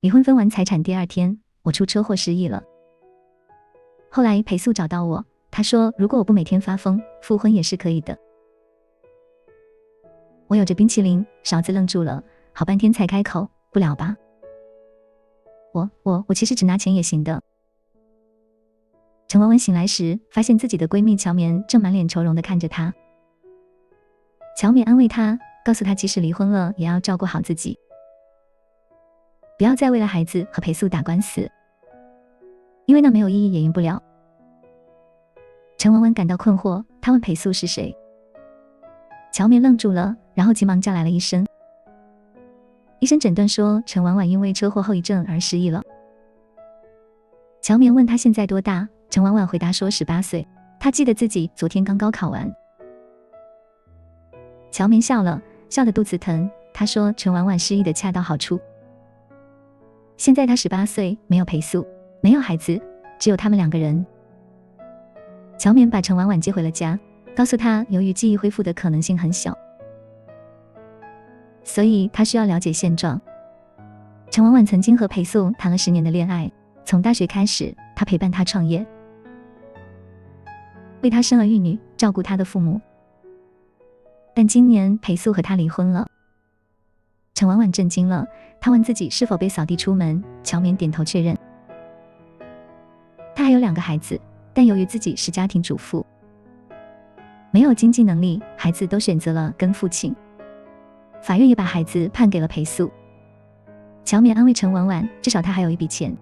离婚分完财产第2天，我出车祸失忆了。后来裴素找到我，他说如果我不每天发疯，复婚也是可以的。我有着冰淇淋，勺子愣住了，好半天才开口，不了吧。我其实只拿钱也行的。陈文文醒来时，发现自己的闺蜜乔棉正满脸愁容地看着她。乔棉安慰她，告诉她即使离婚了，也要照顾好自己，不要再为了孩子和裴素打官司，因为那没有意义，也赢不了。陈文文感到困惑，她问裴素是谁。乔棉愣住了，然后急忙叫来了医生。医生诊断说陈婉婉因为车祸后遗症而失忆了。乔棉问她现在多大，陈婉婉回答说18岁，她记得自己昨天刚高考完。乔棉笑了，笑得肚子疼，她说陈婉婉失忆的恰到好处。现在她18岁，没有裴素，没有孩子，只有他们2个人。乔棉把陈婉婉接回了家，告诉她由于记忆恢复的可能性很小，所以她需要了解现状。陈婉婉曾经和裴素谈了10年的恋爱，从大学开始，她陪伴他创业，为他生儿育女，照顾他的父母。但今年裴素和他离婚了。陈婉婉震惊了，她问自己是否被扫地出门，乔棉点头确认。她还有2个孩子，但由于自己是家庭主妇，没有经济能力，孩子都选择了跟父亲。法院也把孩子判给了裴素。乔棉安慰陈婉婉，至少她还有一笔钱。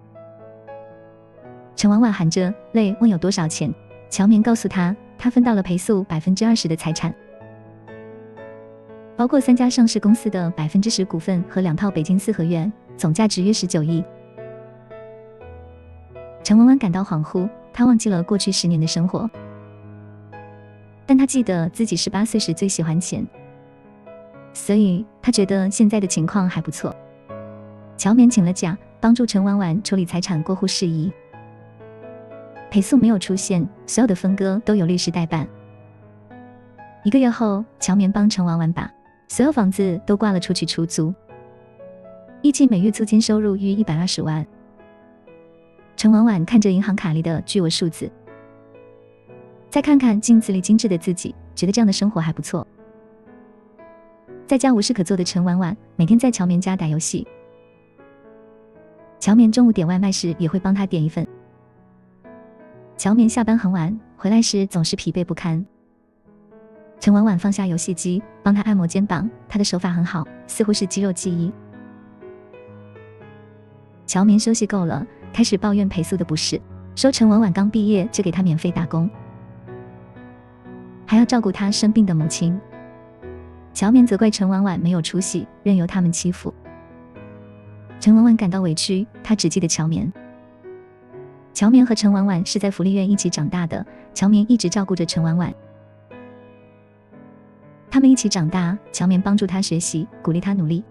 陈婉婉含着泪问有多少钱，乔棉告诉她，她分到了裴素20%的财产，包括3家上市公司的10%股份和2套北京4合院，总价值约19亿。陈婉婉感到恍惚，她忘记了过去10年的生活，但她记得自己18岁时最喜欢钱，所以她觉得现在的情况还不错。乔棉请了假，帮助陈婉婉处理财产过户事宜。裴素没有出现，所有的分割都由律师代办。1个月后，乔棉帮陈婉婉把所有房子都挂了出去出租，预计每月租金收入约120万。陈婉婉看着银行卡里的巨额数字，再看看镜子里精致的自己，觉得这样的生活还不错。在家无事可做的陈婉婉每天在乔棉家打游戏，乔棉中午点外卖时也会帮她点一份。乔棉下班很晚，回来时总是疲惫不堪。陈婉婉放下游戏机，帮她按摩肩膀，她的手法很好，似乎是肌肉记忆。乔棉休息够了，开始抱怨裴素的不是，说陈婉婉刚毕业就给她免费打工，还要照顾她生病的母亲。乔棉责怪陈婉婉没有出息，任由他们欺负。陈婉婉感到委屈，她只记得乔棉。乔棉和陈婉婉是在福利院一起长大的，乔棉一直照顾着陈婉婉。他们一起长大，乔棉帮助她学习，鼓励她努力。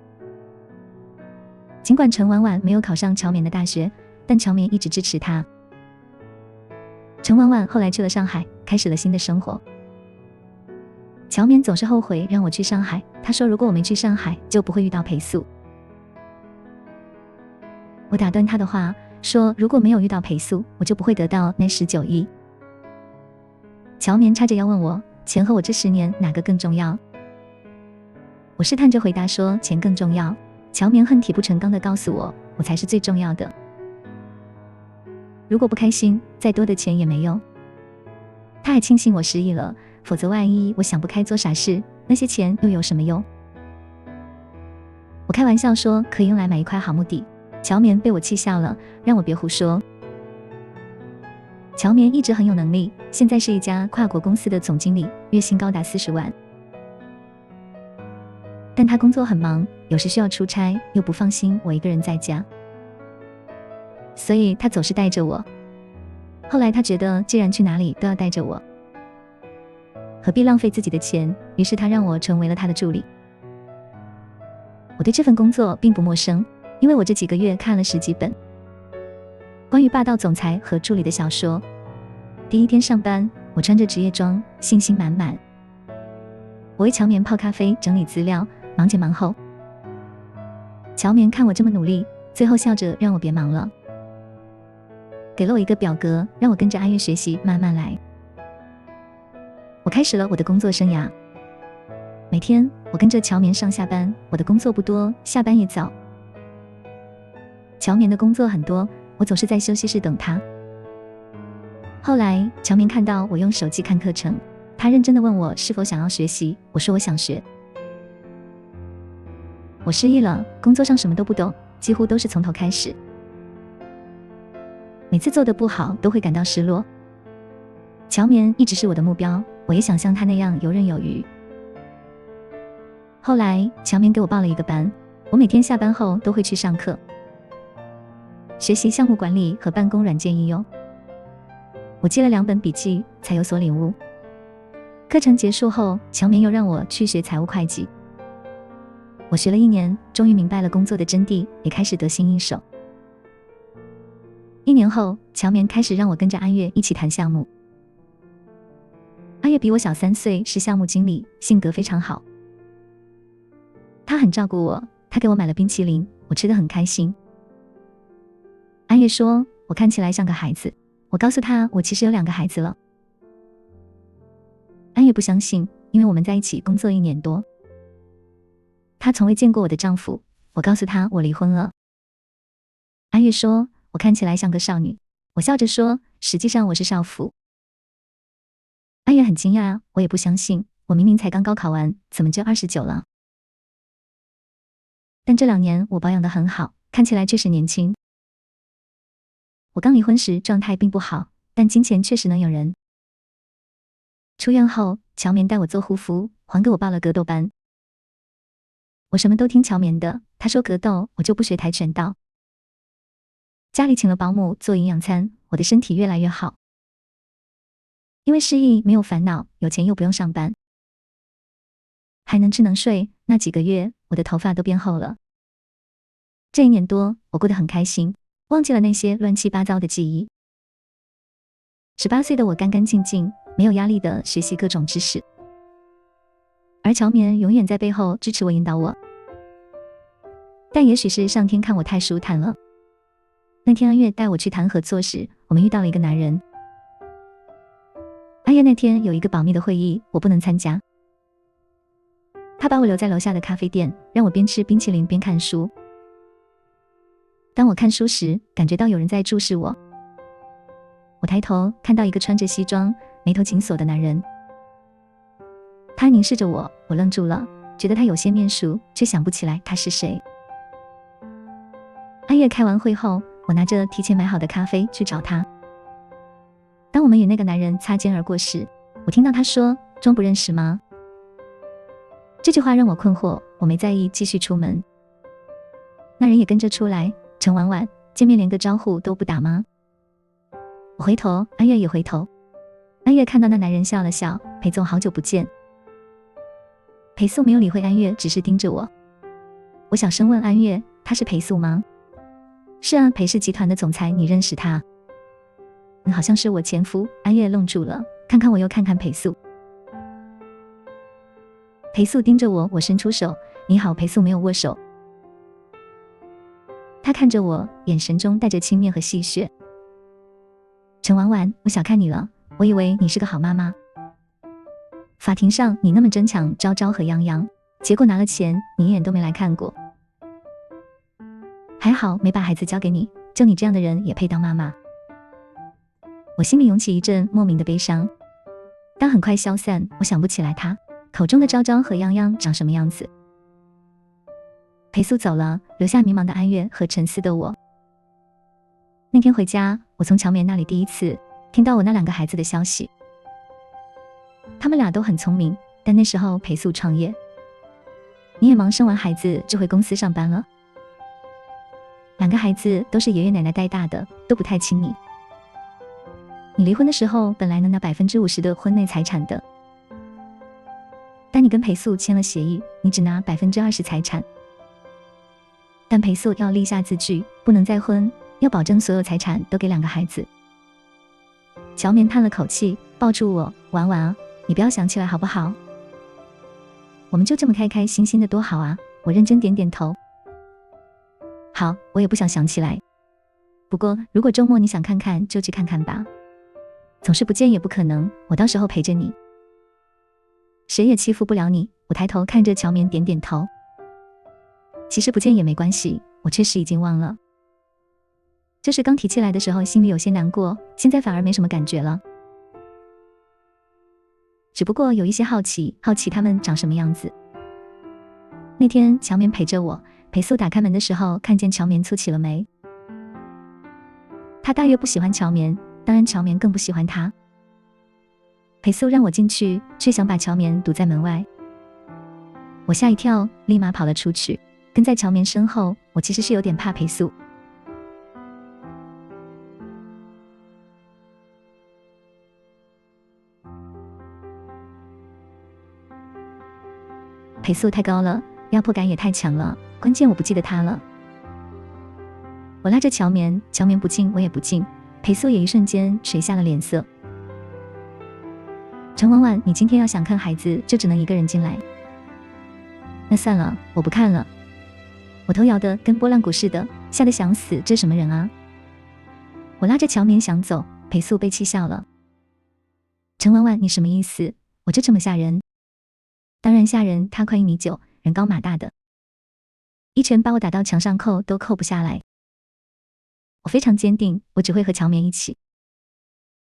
尽管陈婉婉没有考上乔棉的大学，但乔棉一直支持她。陈婉婉后来去了上海，开始了新的生活。乔棉总是后悔让我去上海，她说如果我没去上海，就不会遇到裴素。我打断她的话，说如果没有遇到裴素，我就不会得到那19亿。乔棉叉着腰问我，钱和我这10年哪个更重要？我试探着回答说钱更重要。乔棉恨铁不成钢地告诉我，我才是最重要的。如果不开心，再多的钱也没用。他还庆幸我失忆了，否则万一我想不开做傻事，那些钱又有什么用？我开玩笑说可以用来买一块好墓地，乔棉被我气笑了，让我别胡说。乔棉一直很有能力，现在是一家跨国公司的总经理，月薪高达40万。但他工作很忙，有时需要出差，又不放心我一个人在家，所以他总是带着我。后来他觉得既然去哪里都要带着我，何必浪费自己的钱，于是他让我成为了他的助理。我对这份工作并不陌生，因为我这几个月看了10几本关于霸道总裁和助理的小说。第1天上班，我穿着职业装，信心满满。我为乔棉泡咖啡，整理资料，忙前忙后。乔棉看我这么努力，最后笑着让我别忙了，给了我一个表格，让我跟着阿月学习，慢慢来。我开始了我的工作生涯。每天我跟着乔棉上下班，我的工作不多，下班也早。乔棉的工作很多，我总是在休息室等他。后来乔棉看到我用手机看课程，他认真地问我是否想要学习，我说我想学。我失忆了，工作上什么都不懂，几乎都是从头开始。每次做得不好都会感到失落。乔棉一直是我的目标，我也想像他那样游刃有余。后来乔棉给我报了一个班，我每天下班后都会去上课，学习项目管理和办公软件应用。我记了2本笔记，才有所领悟。课程结束后，乔棉又让我去学财务会计。我学了1年，终于明白了工作的真谛，也开始得心应手。1年后，乔棉开始让我跟着安月一起谈项目。安月比我小3岁，是项目经理，性格非常好。他很照顾我，他给我买了冰淇淋，我吃得很开心。安月说我看起来像个孩子，我告诉他我其实有2个孩子了。安月不相信，因为我们在一起工作1年多。她从未见过我的丈夫，我告诉她我离婚了。安月说我看起来像个少女，我笑着说实际上我是少妇。安月很惊讶，我也不相信，我明明才刚高考完，怎么就29了？但这2年我保养得很好，看起来确实年轻。我刚离婚时状态并不好，但金钱确实能养人。出院后，乔棉带我做护肤，还给我报了格斗班。我什么都听乔棉的，他说格斗，我就不学跆拳道。家里请了保姆做营养餐，我的身体越来越好。因为失忆没有烦恼，有钱又不用上班，还能吃能睡，那几个月我的头发都变厚了。这1年多，我过得很开心，忘记了那些乱七八糟的记忆。18岁的我干干净净，没有压力的学习各种知识，而乔棉永远在背后支持我，引导我。但也许是上天看我太舒坦了。那天安月带我去谈合作时，我们遇到了一个男人。安月那天有一个保密的会议，我不能参加。他把我留在楼下的咖啡店，让我边吃冰淇淋边看书。当我看书时，感觉到有人在注视我。我抬头看到一个穿着西装、眉头紧锁的男人。他凝视着我，我愣住了，觉得他有些面熟，却想不起来他是谁。安月开完会后，我拿着提前买好的咖啡去找他。当我们与那个男人擦肩而过时，我听到他说：“装不认识吗？”这句话让我困惑，我没在意，继续出门。那人也跟着出来，陈婉婉，见面连个招呼都不打吗？我回头，安月也回头。安月看到那男人笑了笑，裴总好久不见。裴素没有理会安月，只是盯着我。我小声问安月，他是裴素吗？是啊，裴氏集团的总裁，你认识他？好像是我前夫。安月愣住了，看看我又看看裴素。裴素盯着我，我伸出手，你好。裴素没有握手。他看着我，眼神中带着轻蔑和戏谑。陈婉婉，我小看你了，我以为你是个好妈妈。法庭上你那么争抢昭昭和泱泱，结果拿了钱，你一眼都没来看过。还好没把孩子交给你，就你这样的人也配当妈妈。我心里涌起一阵莫名的悲伤，但很快消散。我想不起来他口中的昭昭和泱泱长什么样子。裴素走了，留下迷茫的安月和沉思的我。那天回家，我从乔棉那里第一次听到我那2个孩子的消息。他们俩都很聪明，但那时候裴素创业，你也忙，生完孩子就回公司上班了。2个孩子都是爷爷奶奶带大的，都不太亲你。你离婚的时候本来能拿50%的婚内财产的，但你跟裴素签了协议，你只拿20%财产。但裴素要立下字据，不能再婚，要保证所有财产都给2个孩子。乔棉叹了口气，抱住我，婉婉啊，你不要想起来好不好？我们就这么开开心心的多好啊！我认真点点头。好，我也不想想起来。不过如果周末你想看看就去看看吧，总是不见也不可能，我到时候陪着你，谁也欺负不了你。我抬头看着乔棉点点头。其实不见也没关系，我确实已经忘了。就是刚提起来的时候心里有些难过，现在反而没什么感觉了。只不过有一些好奇他们长什么样子。那天乔棉陪着我，裴素打开门的时候看见乔棉蹙起了眉。他大约不喜欢乔棉，当然乔棉更不喜欢他。裴素让我进去，却想把乔棉堵在门外。我吓一跳，立马跑了出去，跟在乔棉身后。我其实是有点怕裴素。裴素太高了，压迫感也太强了，关键我不记得他了。我拉着乔棉，乔棉不进我也不进，裴素也一瞬间垂下了脸色。陈婉婉，你今天要想看孩子就只能一个人进来。那算了，我不看了。我头摇得跟拨浪鼓似的，吓得想死，这什么人啊。我拉着乔棉想走，裴素被气笑了。陈婉婉，你什么意思？我就这么吓人？当然吓人，他快1.9米，人高马大的，一拳把我打到墙上扣都扣不下来。我非常坚定，我只会和乔棉一起。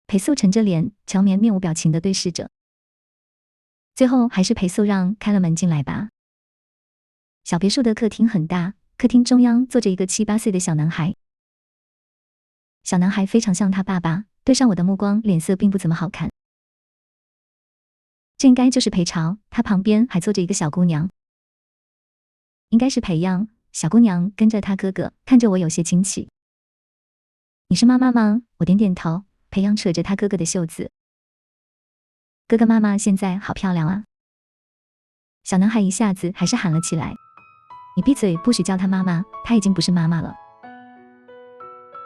裴素沉着脸，乔棉面无表情地对视着。最后还是裴素让开了门进来吧。小别墅的客厅很大，客厅中央坐着一个7、8岁的小男孩。小男孩非常像他爸爸，对上我的目光，脸色并不怎么好看。这应该就是裴朝，他旁边还坐着一个小姑娘，应该是裴样。小姑娘跟着他哥哥，看着我有些惊奇。你是妈妈吗？我点点头。裴样扯着他哥哥的袖子。哥哥妈妈现在好漂亮啊。小男孩一下子还是喊了起来。你闭嘴，不许叫她妈妈，她已经不是妈妈了。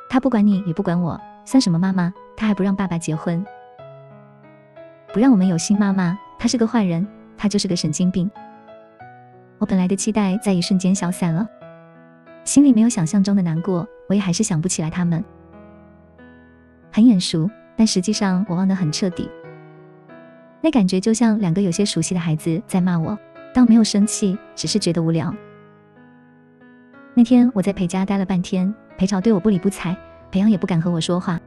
她不管你也不管我，算什么妈妈？她还不让爸爸结婚，不让我们有新妈妈，她是个坏人，她就是个神经病。我本来的期待在一瞬间消散了，心里没有想象中的难过，我也还是想不起来他们。很眼熟，但实际上我忘得很彻底。那感觉就像2个有些熟悉的孩子在骂我，倒没有生气，只是觉得无聊。那天我在裴家待了半天，裴朝对我不理不睬，裴阳也不敢和我说话。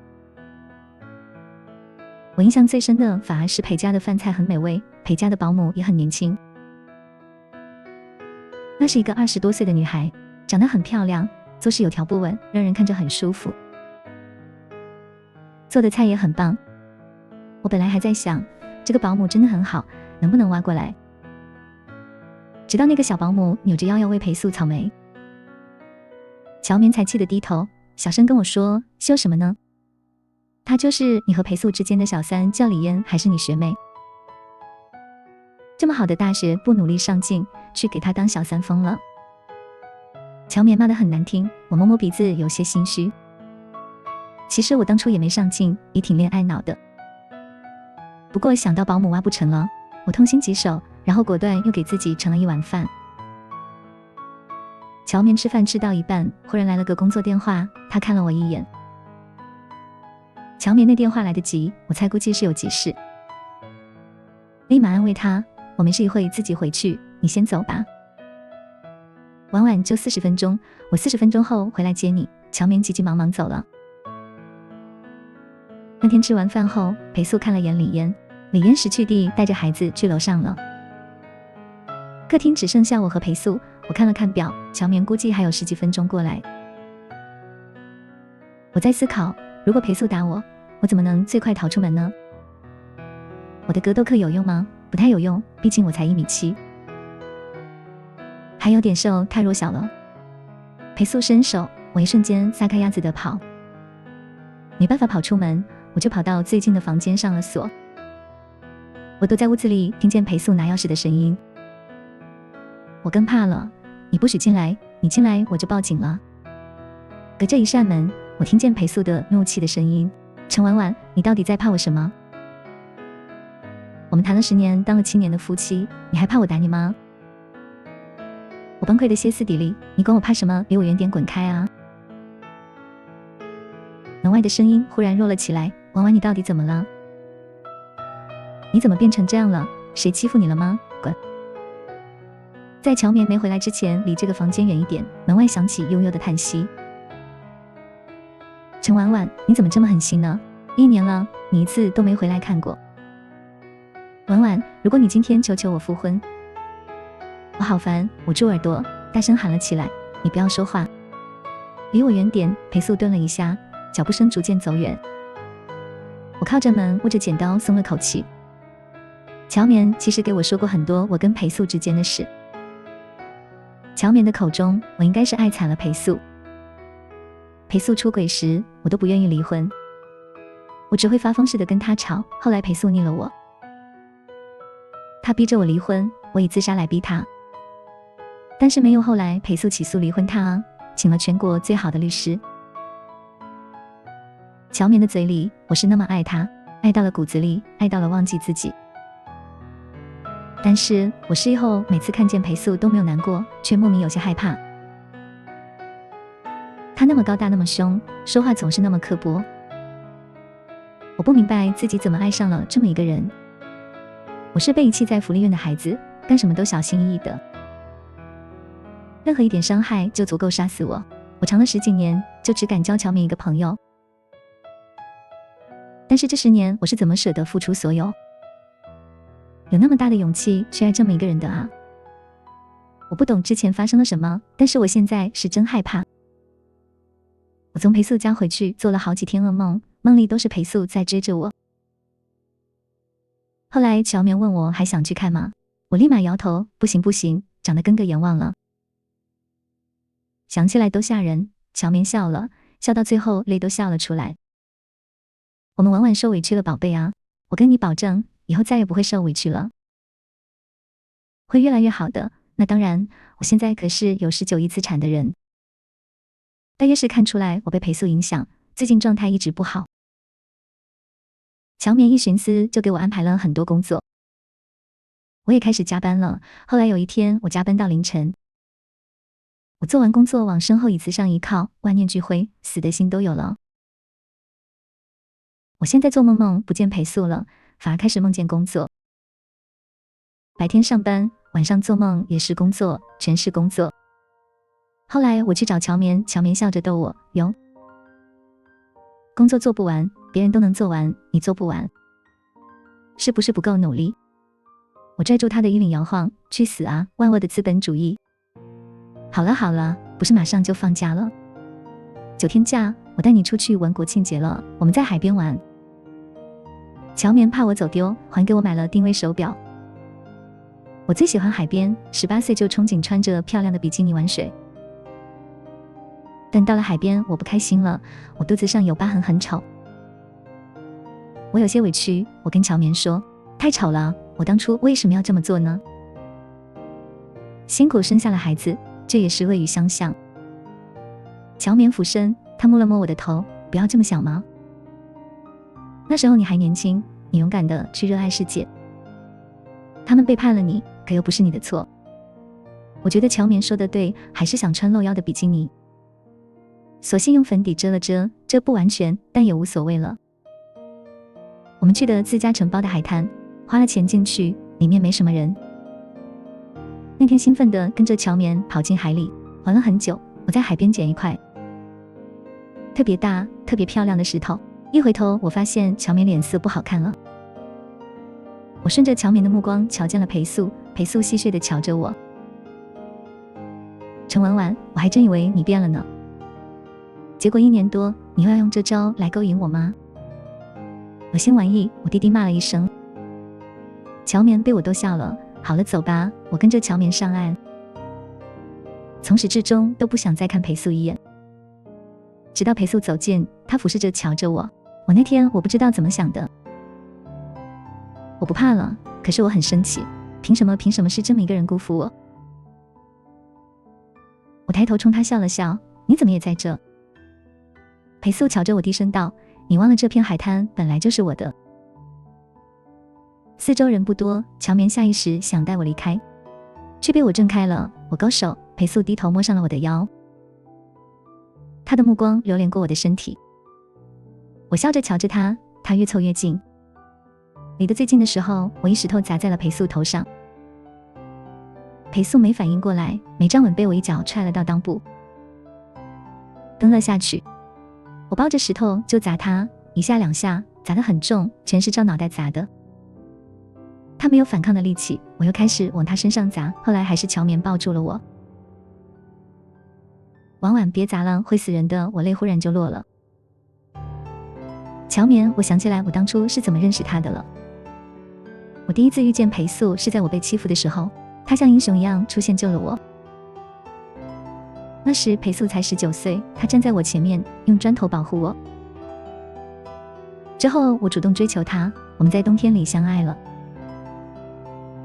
我印象最深的反而是裴家的饭菜很美味，裴家的保姆也很年轻。那是一个20多岁的女孩，长得很漂亮，做事有条不紊，让人看着很舒服。做的菜也很棒。我本来还在想，这个保姆真的很好，能不能挖过来？直到那个小保姆扭着腰要喂裴素草莓。乔棉才气得低头，小声跟我说：“羞什么呢？她就是你和裴素之间的小三，叫李嫣，还是你学妹？这么好的大学不努力上进，去给她当小三疯了。”乔棉骂得很难听，我摸摸鼻子，有些心虚。其实我当初也没上进，也挺恋爱脑的。不过想到保姆挖不成了，我痛心疾首，然后果断又给自己盛了一碗饭。乔棉吃饭吃到一半，忽然来了个工作电话，他看了我一眼。乔棉那电话来得急，我猜估计是有急事，立马安慰他：“我没事，一会自己回去，你先走吧。晚晚就40分钟，我40分钟后回来接你。”乔棉急急忙忙走了。那天吃完饭后，裴素看了眼李嫣，李嫣识趣地带着孩子去楼上了。客厅只剩下我和裴素，我看了看表，乔棉估计还有10几分钟过来。我在思考，如果裴素打我，我怎么能最快逃出门呢？我的格斗课有用吗？不太有用，毕竟我才1.7米，还有点瘦，太弱小了。裴素伸手，我一瞬间撒开鸭子的跑，没办法跑出门，我就跑到最近的房间上了锁。我躲在屋子里，听见裴素拿钥匙的声音。我更怕了，你不许进来，你进来我就报警了。隔着一扇门，我听见裴素的怒气的声音：“陈婉婉，你到底在怕我什么？我们谈了10年，当了7年的夫妻，你还怕我打你吗？”我崩溃的歇斯底里，你管我怕什么？离我远点，滚开啊！门外的声音忽然弱了起来，婉婉，你到底怎么了？你怎么变成这样了？谁欺负你了吗？滚！在乔棉没回来之前，离这个房间远一点。门外响起悠悠的叹息。陈婉婉，你怎么这么狠心呢？1年了，你一次都没回来看过。婉婉，如果你今天求求我复婚，我好烦！捂住耳朵，大声喊了起来，你不要说话，离我远点！裴素顿了一下，脚步声逐渐走远。我靠着门，握着剪刀，松了口气。乔棉其实给我说过很多我跟裴素之间的事。乔棉的口中，我应该是爱惨了裴素。裴素出轨时，我都不愿意离婚，我只会发疯似的跟他吵。后来裴素腻了我，他逼着我离婚，我以自杀来逼他。但是没有后来，裴素起诉离婚他啊，请了全国最好的律师。乔棉的嘴里，我是那么爱他，爱到了骨子里，爱到了忘记自己。但是我事后每次看见裴素都没有难过，却莫名有些害怕。他那么高大，那么凶，说话总是那么刻薄。我不明白自己怎么爱上了这么一个人。我是被遗弃在福利院的孩子，干什么都小心翼翼的，任何一点伤害就足够杀死我。我长了10几年，就只敢交乔棉一个朋友。但是这10年，我是怎么舍得付出所有？有那么大的勇气去爱这么一个人的啊！我不懂之前发生了什么，但是我现在是真害怕。我从裴素家回去，做了好几天噩梦，梦里都是裴素在追着我。后来乔棉问我还想去看吗？我立马摇头，不行不行，长得跟个阎王了。想起来都吓人。乔棉笑了，笑到最后泪都笑了出来。我们婉婉受委屈了，宝贝啊，我跟你保证，以后再也不会受委屈了，会越来越好的。那当然，我现在可是有19亿资产的人。大约是看出来我被裴素影响，最近状态一直不好。乔棉一寻思就给我安排了很多工作，我也开始加班了。后来有一天我加班到凌晨，我做完工作往身后椅子上一靠，万念俱灰，死的心都有了。我现在做梦不见裴素了，反而开始梦见工作。白天上班，晚上做梦也是工作，全是工作。后来我去找乔棉，乔棉笑着逗我，哟，工作做不完，别人都能做完，你做不完，是不是不够努力？我拽住他的衣领摇晃，去死啊，万恶的资本主义！好了好了，不是马上就放假了？9天假，我带你出去玩国庆节了，我们在海边玩。乔棉怕我走丢，还给我买了定位手表。我最喜欢海边，18岁就憧憬穿着漂亮的比基尼玩水。但到了海边，我不开心了，我肚子上有疤痕，很丑。我有些委屈，我跟乔棉说，太丑了，我当初为什么要这么做呢？辛苦生下了孩子，这也是恶语相向。乔棉俯身，他摸了摸我的头，不要这么想吗？那时候你还年轻，你勇敢的去热爱世界。他们背叛了你，可又不是你的错。我觉得乔棉说的对，还是想穿露腰的比基尼，索性用粉底遮了遮，这不完全，但也无所谓了。我们去的自家承包的海滩，花了钱进去，里面没什么人。那天兴奋地跟着乔棉跑进海里，玩了很久。我在海边捡一块特别大、特别漂亮的石头，一回头，我发现乔棉脸色不好看了。我顺着乔棉的目光瞧见了裴素，裴素戏谑地瞧着我。陈婉婉，我还真以为你变了呢，结果1年多，你又要用这招来勾引我吗？恶心玩意！我低低骂了一声。乔棉被我逗笑了。好了，走吧，我跟着乔棉上岸。从始至终都不想再看裴素一眼，直到裴素走近，他俯视着瞧着我。我那天我不知道怎么想的，我不怕了，可是我很生气，凭什么是这么一个人辜负我？我抬头冲他笑了笑，你怎么也在这？裴素瞧着我低声道，你忘了这片海滩本来就是我的。四周人不多，乔棉下意识想带我离开，却被我挣开了。我勾手，裴素低头摸上了我的腰，他的目光流连过我的身体。我笑着瞧着他，他越凑越近，离得最近的时候，我一石头砸在了裴素头上。裴素没反应过来，没站稳被我一脚踹了到裆部，蹬了下去。我抱着石头就砸他，一下两下，砸得很重，全是照脑袋砸的。他没有反抗的力气，我又开始往他身上砸，后来还是乔棉抱住了我。婉婉，别砸了，会死人的，我泪忽然就落了。乔棉，我想起来我当初是怎么认识他的了。我第一次遇见裴素是在我被欺负的时候，他像英雄一样出现救了我。那时裴素才19岁，他站在我前面，用砖头保护我。之后我主动追求他，我们在冬天里相爱了。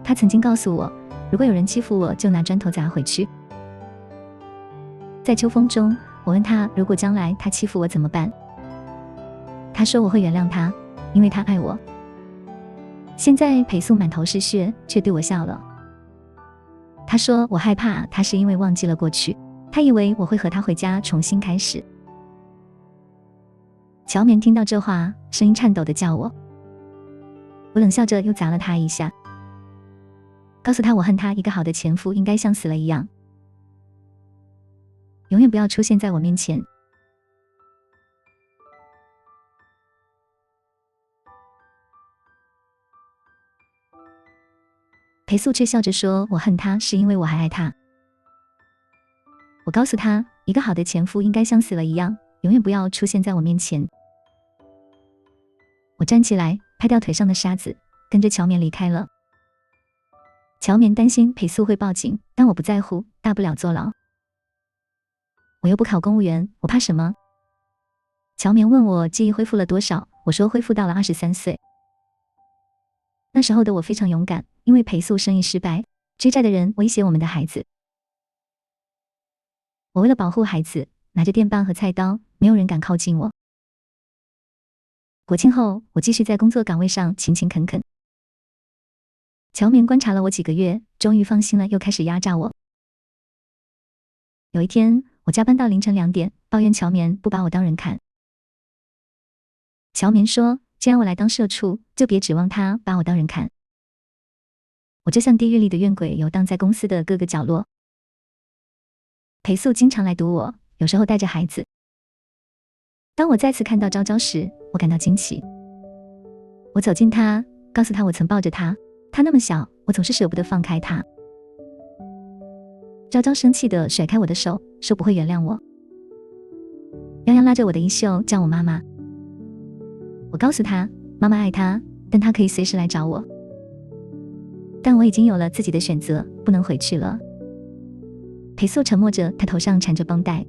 他曾经告诉我，如果有人欺负我，就拿砖头砸回去。在秋风中，我问他，如果将来他欺负我怎么办？他说我会原谅他，因为他爱我。现在裴素满头是血，却对我笑了。他说我害怕他是因为忘记了过去，他以为我会和他回家重新开始。乔棉听到这话，声音颤抖地叫我。我冷笑着又砸了他一下，告诉他我恨他一个好的前夫应该像死了一样，永远不要出现在我面前。裴素却笑着说，我恨他是因为我还爱他。我告诉他，一个好的前夫应该像死了一样，永远不要出现在我面前。我站起来，拍掉腿上的沙子，跟着乔棉离开了。乔棉担心裴素会报警，但我不在乎，大不了坐牢。我又不考公务员，我怕什么？乔棉问我记忆恢复了多少，我说恢复到了23岁。那时候的我非常勇敢，因为裴素生意失败，追债的人威胁我们的孩子。我为了保护孩子，拿着电棒和菜刀，没有人敢靠近我。国庆后，我继续在工作岗位上勤勤恳恳。乔棉观察了我几个月，终于放心了，又开始压榨我。有一天，我加班到凌晨2点，抱怨乔棉不把我当人看。乔棉说，既然我来当社畜，就别指望他把我当人看。我就像地狱里的怨鬼，游荡在公司的各个角落。裴素经常来堵我，有时候带着孩子。当我再次看到昭昭时，我感到惊奇。我走近他，告诉他我曾抱着他，他那么小，我总是舍不得放开他。昭昭生气地甩开我的手，说不会原谅我。泱泱拉着我的衣袖叫我妈妈。我告诉他，妈妈爱他，但他可以随时来找我。但我已经有了自己的选择，不能回去了。裴素沉默着，他头上缠着绷带，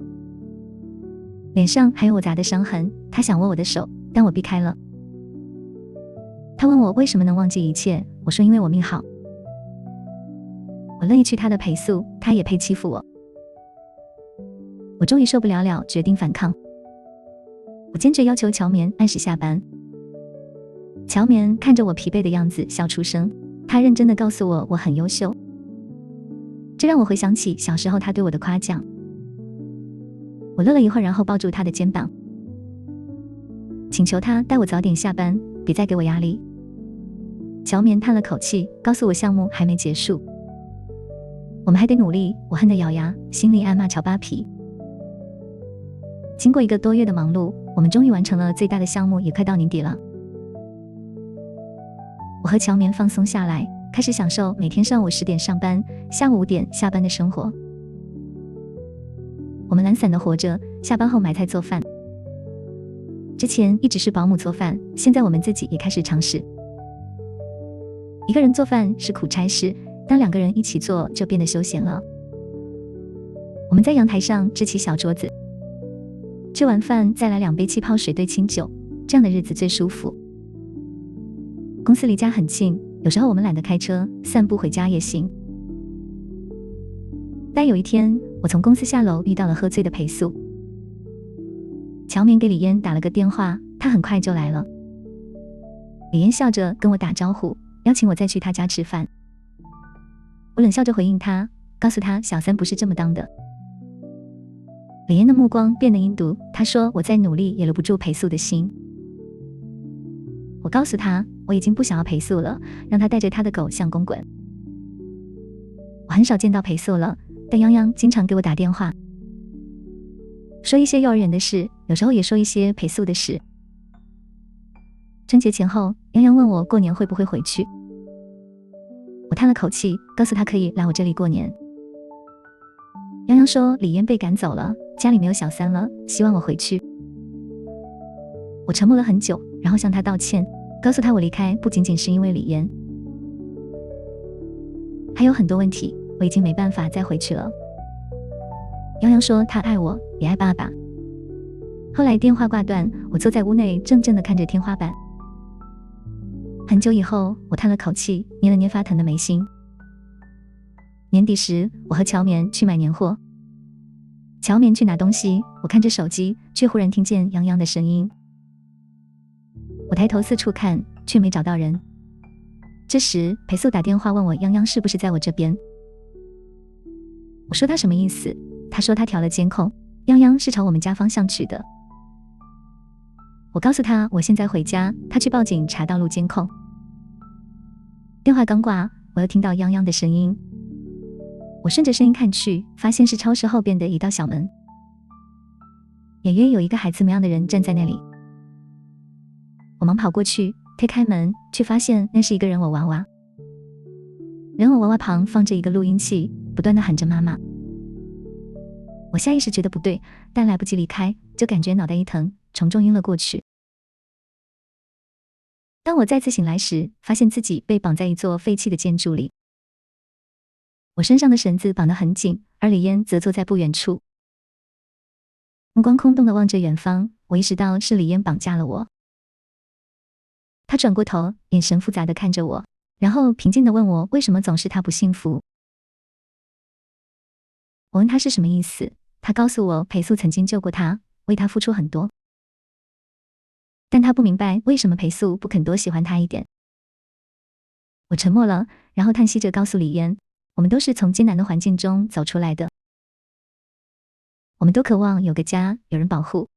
脸上还有我砸的伤痕。他想握我的手，但我避开了。他问我为什么能忘记一切，我说因为我命好。我乐意去他的裴素，他也配欺负我。我终于受不了了，决定反抗。我坚决要求乔棉按时下班。乔棉看着我疲惫的样子，笑出声。他认真地告诉我，我很优秀。这让我回想起小时候他对我的夸奖。我乐了一会儿，然后抱住他的肩膀，请求他带我早点下班，别再给我压力。乔棉叹了口气，告诉我项目还没结束，我们还得努力。我恨得咬牙，心里暗骂乔扒皮。经过1个多月的忙碌，我们终于完成了最大的项目，也快到年底了。我和乔棉放松下来，开始享受每天上午10点上班，下午5点下班的生活。我们懒散地活着，下班后买菜做饭。之前一直是保姆做饭，现在我们自己也开始尝试。一个人做饭是苦差事，当2个人一起做就变得休闲了。我们在阳台上支起小桌子，吃完饭再来2杯气泡水兑清酒，这样的日子最舒服。公司离家很近，有时候我们懒得开车，散步回家也行。但有一天，我从公司下楼遇到了喝醉的裴素。乔棉给李嫣打了个电话，她很快就来了。李嫣笑着跟我打招呼，邀请我再去她家吃饭。我冷笑着回应她，告诉他小三不是这么当的。李嫣的目光变得阴毒，她说我再努力也留不住裴素的心。我告诉他我已经不想要裴素了，让他带着他的狗向公滚。我很少见到裴素了，但泱泱经常给我打电话，说一些幼儿园的事，有时候也说一些裴素的事。春节前后，泱泱问我过年会不会回去，我叹了口气，告诉他可以来我这里过年。泱泱说李嫣被赶走了，家里没有小三了，希望我回去。我沉默了很久，然后向他道歉，告诉他我离开不仅仅是因为李嫣，还有很多问题，我已经没办法再回去了。泱泱说他爱我，也爱爸爸。后来电话挂断，我坐在屋内怔怔地看着天花板。很久以后，我叹了口气，捏了捏发疼的眉心。年底时，我和乔棉去买年货。乔棉去拿东西，我看着手机，却忽然听见泱泱的声音。我抬头四处看，却没找到人。这时，裴素打电话问我泱泱是不是在我这边。我说他什么意思？他说他调了监控，泱泱是朝我们家方向去的。我告诉他我现在回家，他去报警查道路监控。电话刚挂，我又听到泱泱的声音。我顺着声音看去，发现是超市后边的一道小门，隐约有一个孩子模样的人站在那里。我忙跑过去，推开门，却发现那是一个人偶娃娃。人偶娃娃旁放着一个录音器，不断地喊着妈妈。我下意识觉得不对，但来不及离开，就感觉脑袋一疼，重重晕了过去。当我再次醒来时，发现自己被绑在一座废弃的建筑里。我身上的绳子绑得很紧，而李嫣则坐在不远处，目光空洞地望着远方。我意识到是李嫣绑架了我。她转过头，眼神复杂地看着我，然后平静地问我为什么总是她不幸福。我问她是什么意思，她告诉我裴素曾经救过她，为她付出很多，但她不明白为什么裴素不肯多喜欢她一点。我沉默了，然后叹息着告诉李嫣，我们都是从艰难的环境中走出来的，我们都渴望有个家，有人保护。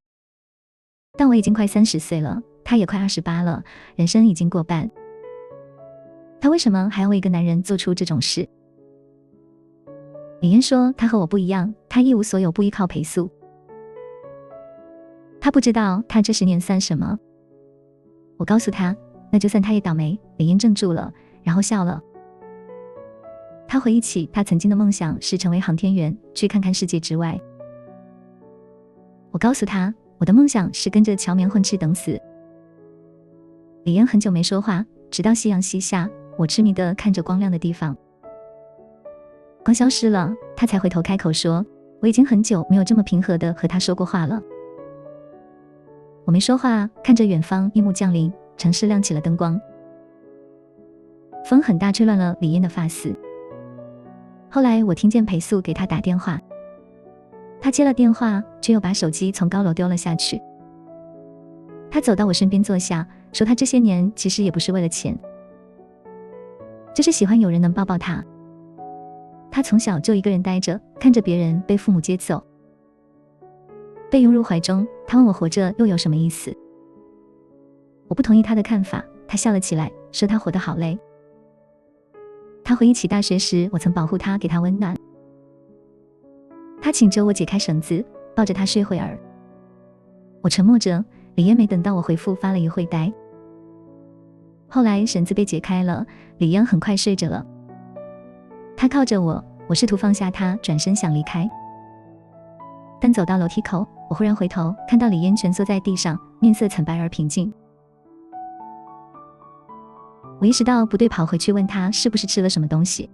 但我已经快30岁了，他也快28了，人生已经过半，他为什么还要为一个男人做出这种事？李嫣说他和我不一样，他一无所有，不依靠裴素。他不知道他这10年算什么。我告诉他那就算他也倒霉。李嫣怔住了，然后笑了。他回忆起他曾经的梦想是成为航天员，去看看世界之外。我告诉他我的梦想是跟着乔棉混吃等死。李嫣很久没说话，直到夕阳西下，我痴迷地看着光亮的地方。光消失了，他才回头开口说，我已经很久没有这么平和地和他说过话了。我没说话，看着远方夜幕降临，城市亮起了灯光，风很大，吹乱了李嫣的发丝。后来我听见裴素给他打电话，他接了电话，却又把手机从高楼丢了下去。他走到我身边坐下，说他这些年其实也不是为了钱，就是喜欢有人能抱抱他。他从小就一个人呆着，看着别人被父母接走，被拥入怀中。他问我活着又有什么意思？我不同意他的看法，他笑了起来，说他活得好累。他回忆起大学时我曾保护他，给他温暖。他请求我解开绳子，抱着他睡会儿。我沉默着，李嫣没等到我回复，发了一会呆。后来绳子被解开了，李嫣很快睡着了。他靠着我，我试图放下他，转身想离开。但走到楼梯口，我忽然回头，看到李嫣蜷缩在地上，面色惨白而平静。我意识到不对，跑回去问他是不是吃了什么东西。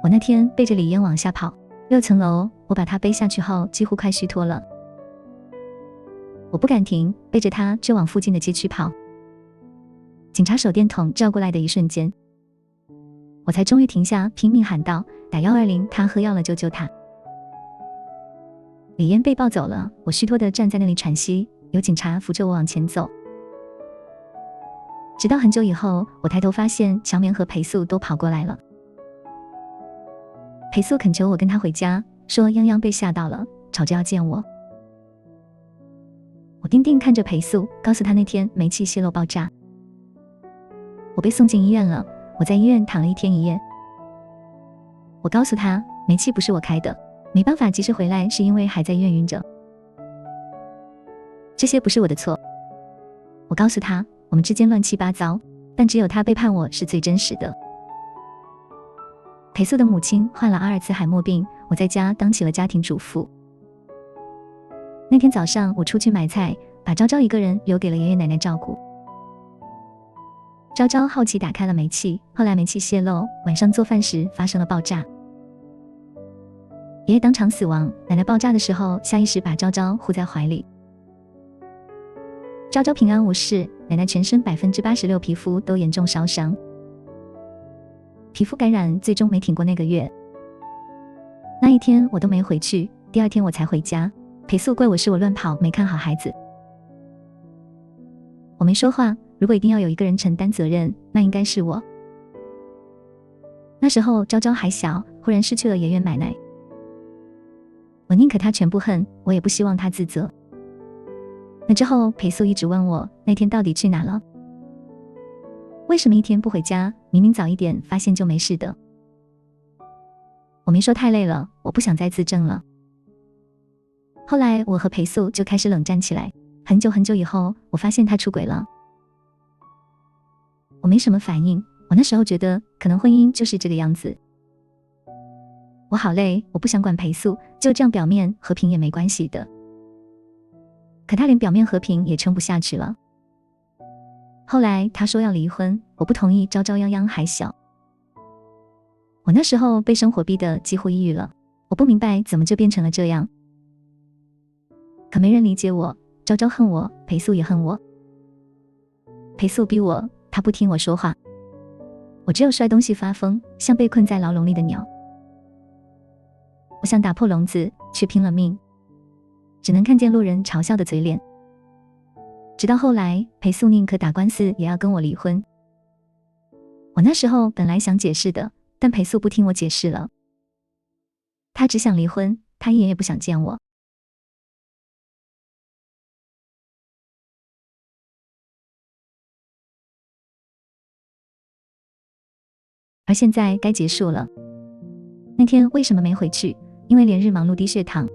我那天背着李嫣往下跑，6层楼，我把她背下去后几乎快虚脱了。我不敢停，背着她就往附近的街区跑。警察手电筒照过来的一瞬间，我才终于停下，拼命喊道：打120，他喝药了，救救他！李嫣被抱走了，我虚脱地站在那里喘息，有警察扶着我往前走。直到很久以后，我抬头发现乔棉和裴素都跑过来了。裴素恳求我跟他回家，说泱泱被吓到了，吵着要见我。我定定看着裴素，告诉他那天煤气泄漏爆炸。我被送进医院了，我在医院躺了1天1夜。我告诉他，煤气不是我开的，没办法及时回来是因为还在医院晕着。这些不是我的错。我告诉他，我们之间乱七八糟，但只有他背叛我是最真实的。裴素的母亲患了阿尔茨海默病，我在家当起了家庭主妇。那天早上我出去买菜，把昭昭一个人留给了爷爷奶奶照顾。昭昭好奇打开了煤气，后来煤气泄漏，晚上做饭时发生了爆炸。爷爷当场死亡，奶奶爆炸的时候下意识把昭昭护在怀里。昭昭平安无事，奶奶全身86%皮肤都严重烧伤，皮肤感染最终没挺过那个月。那一天我都没回去，第2天我才回家。裴素怪我是我乱跑，没看好孩子。我没说话，如果一定要有一个人承担责任，那应该是我。那时候昭昭还小，忽然失去了爷爷奶奶，我宁可他全部恨，我也不希望他自责。那之后裴素一直问我那天到底去哪了，为什么1天不回家，明明早一点发现就没事的。我没说太累了，我不想再自证了。后来我和裴素就开始冷战起来，很久很久以后，我发现他出轨了。我没什么反应，我那时候觉得可能婚姻就是这个样子。我好累，我不想管裴素，就这样表面和平也没关系的。可他连表面和平也撑不下去了。后来他说要离婚，我不同意，昭昭泱泱还小。我那时候被生活逼得几乎抑郁了，我不明白怎么就变成了这样。可没人理解我，昭昭恨我，裴素也恨我。裴素逼我，他不听我说话，我只有摔东西发疯，像被困在牢笼里的鸟。我想打破笼子，却拼了命，只能看见路人嘲笑的嘴脸。直到后来，裴素宁可打官司也要跟我离婚。我那时候本来想解释的，但裴素不听我解释了。他只想离婚，他一眼也不想见我。而现在该结束了。那天为什么没回去？因为连日忙碌低血糖。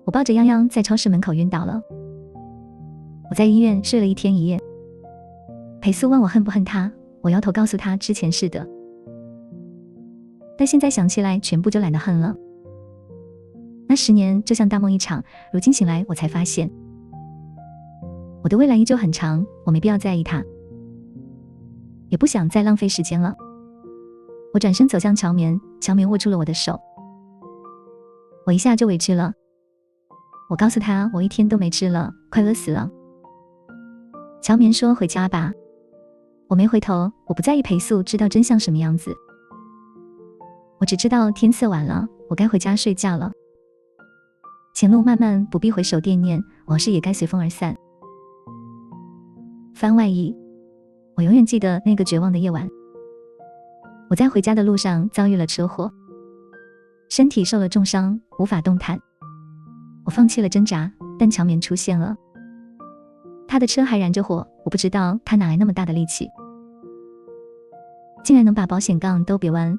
我抱着泱泱在超市门口晕倒了。我在医院睡了1天1夜。裴素问我恨不恨他，我摇头告诉他之前是的。但现在想起来，全部就懒得恨了。那10年就像大梦一场，如今醒来我才发现，我的未来依旧很长，我没必要在意他，也不想再浪费时间了。我转身走向乔棉，乔棉握住了我的手，我一下就委屈了。我告诉他我1天都没吃了，快饿死了。乔棉说回家吧。我没回头，我不在意裴素知道真相什么样子，我只知道天色晚了，我该回家睡觉了。前路漫漫，不必回首惦念，往事也该随风而散。番外一，我永远记得那个绝望的夜晚。我在回家的路上遭遇了车祸，身体受了重伤，无法动弹。我放弃了挣扎，但乔棉出现了。他的车还燃着火，我不知道他哪来那么大的力气，竟然能把保险杠都别弯，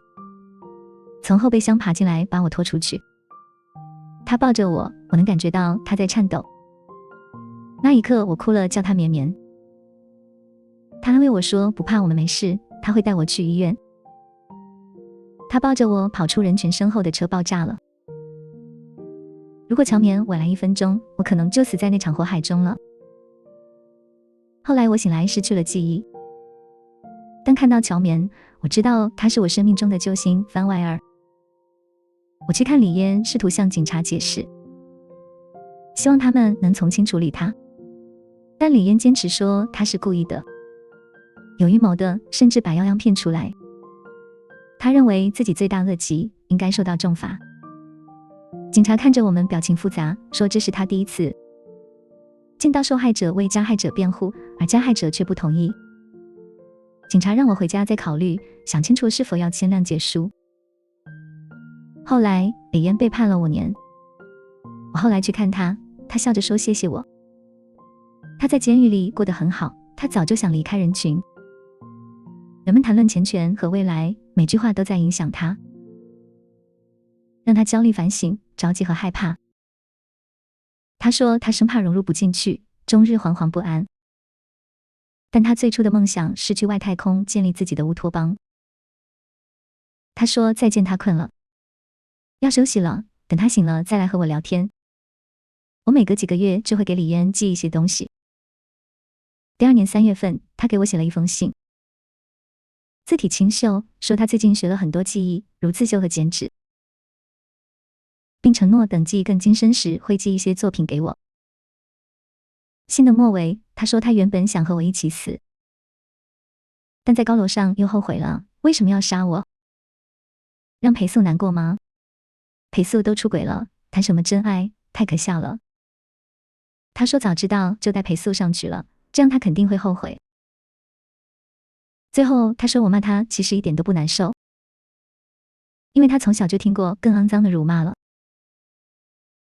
从后备箱爬进来把我拖出去。他抱着我，我能感觉到他在颤抖。那一刻我哭了，叫他绵绵。他安慰我说不怕，我们没事，他会带我去医院。他抱着我跑出人群，身后的车爆炸了。如果乔棉晚来1分钟，我可能就死在那场火海中了。后来我醒来失去了记忆，但看到乔棉，我知道他是我生命中的救星番外二。我去看李嫣，试图向警察解释，希望他们能从轻处理他，但李嫣坚持说他是故意的，有预谋的，甚至把泱泱骗出来。他认为自己罪大恶极，应该受到重罚。警察看着我们表情复杂，说这是他第一次见到受害者为加害者辩护，而加害者却不同意。警察让我回家再考虑，想清楚是否要签谅解书。后来李嫣被判了5年，我后来去看他，他笑着说谢谢我。他在监狱里过得很好，他早就想离开人群。人们谈论钱权和未来，每句话都在影响他，让他焦虑反省、着急和害怕。他说他生怕融入不进去，终日惶惶不安。但他最初的梦想是去外太空建立自己的乌托邦。他说再见，他困了，要休息了，等他醒了再来和我聊天。我每隔几个月就会给李嫣寄一些东西。第2年3月份，他给我写了一封信，字体清秀，说他最近学了很多技艺，如刺绣和剪纸，并承诺等技艺更精深时会寄一些作品给我。信的末尾，他说他原本想和我一起死，但在高楼上又后悔了，为什么要杀我？让裴素难过吗？裴素都出轨了，谈什么真爱，太可笑了。他说早知道就带裴素上去了，这样他肯定会后悔。最后他说我骂他其实一点都不难受，因为他从小就听过更肮脏的辱骂了。